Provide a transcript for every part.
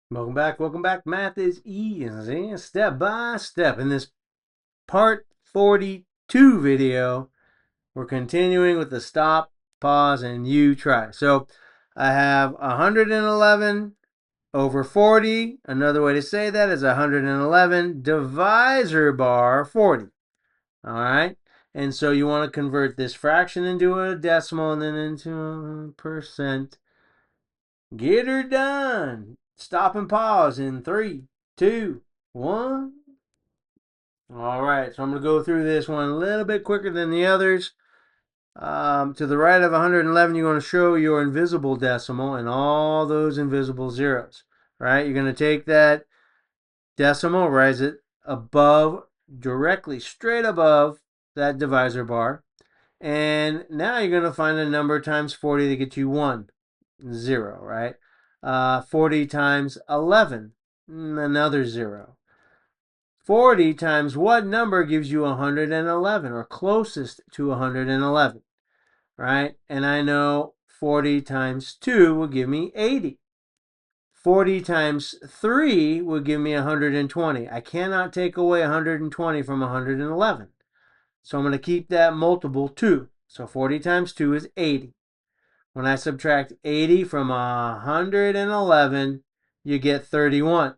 Welcome back. Welcome back. Math is easy, step by step. In this part 42 video, we're continuing with the stop, pause, and you try. So I have 111 over 40. Another way to say that is 111 divisor bar 40. All right. And so you want to convert this fraction into a decimal and then into a percent. Get her done. Stop and pause in 3, 2, 1. All right, so I'm going to go through this one a little bit quicker than the others. To the right of 111, you're going to show your invisible decimal and all those invisible zeros. Right? You're going to take that decimal, rise it above, directly straight above that divisor bar. And now you're going to find a number times 40 to get you 1. 0, right? 40 times 11, another 0. 40 times what number gives you 111, or closest to 111, right? And I know 40 times 2 will give me 80. 40 times 3 will give me 120. I cannot take away 120 from 111. So I'm going to keep that multiple 2. So 40 times 2 is 80. When I subtract 80 from 111, you get 31.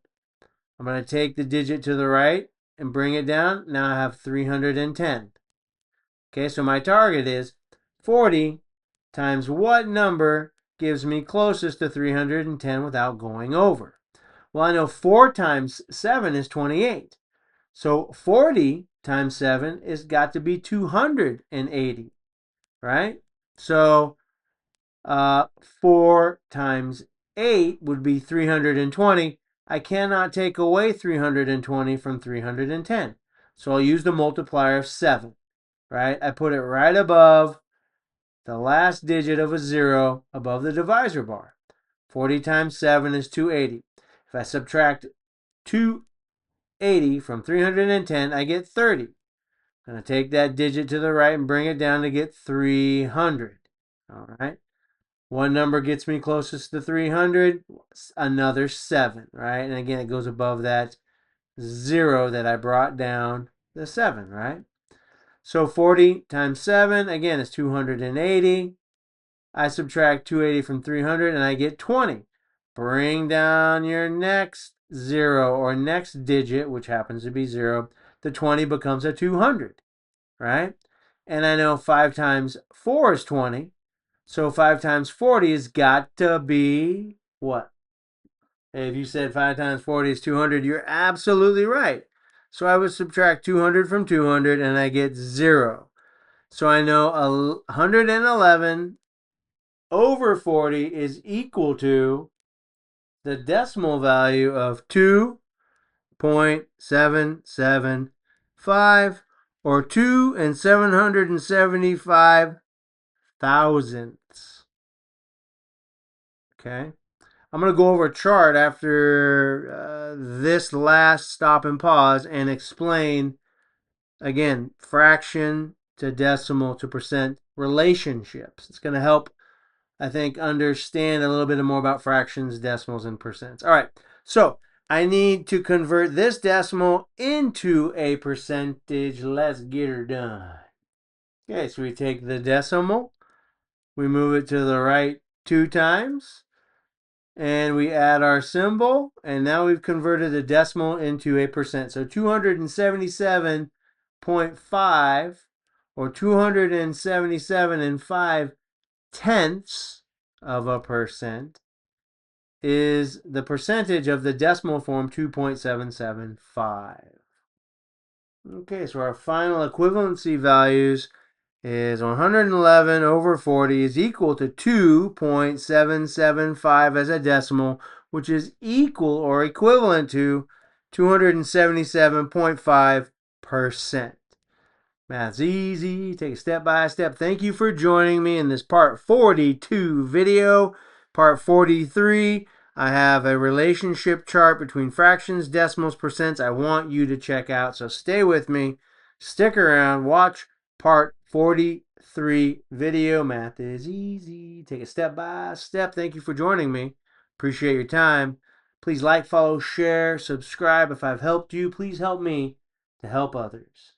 I'm going to take the digit to the right and bring it down. Now I have 310. Okay, so my target is 40 times what number gives me closest to 310 without going over? Well, I know 4 times 7 is 28. So 40 times 7 is got to be 280, right? So 4 times 8 would be 320. I cannot take away 320 from 310. So I'll use the multiplier of 7, right? I put it right above the last digit of a 0 above the divisor bar. 40 times 7 is 280. If I subtract 280 from 310, I get 30. I'm going to take that digit to the right and bring it down to get 300. All right. One number gets me closest to 300, another 7, right? And again, it goes above that 0 that I brought down, the 7, right? So 40 times 7, again, is 280. I subtract 280 from 300, and I get 20. Bring down your next 0 or next digit, which happens to be 0. The 20 becomes a 200, right? And I know 5 times 4 is 20. So 5 times 40 has got to be what? If you said 5 times 40 is 200, you're absolutely right. So I would subtract 200 from 200 and I get 0. So I know 111 over 40 is equal to the decimal value of 2.775, or 2 and 775 thousandths. Okay. I'm going to go over a chart after this last stop and pause and explain, again, fraction to decimal to percent relationships. It's going to help, I think, understand a little bit more about fractions, decimals, and percents. All right, so I need to convert this decimal into a percentage. Let's get her done. Okay, so we take the decimal, we move it to the right 2 times, and we add our symbol, and now we've converted a decimal into a percent. So 277.5, or 277 and 5 tenths of a percent, is the percentage of the decimal form 2.775. Okay, so our final equivalency values is 111 over 40 is equal to 2.775 as a decimal, which is equal or equivalent to 277.5%. Math's easy. Take it step by step. Thank you for joining me in this part 42 video. Part 43, I have a relationship chart between fractions, decimals, percents I want you to check out. So stay with me. Stick around. Watch part 43 video. Math is easy. Take it step by step. Thank you for joining me. Appreciate your time. Please like, follow, share, subscribe. If I've helped you, please help me to help others.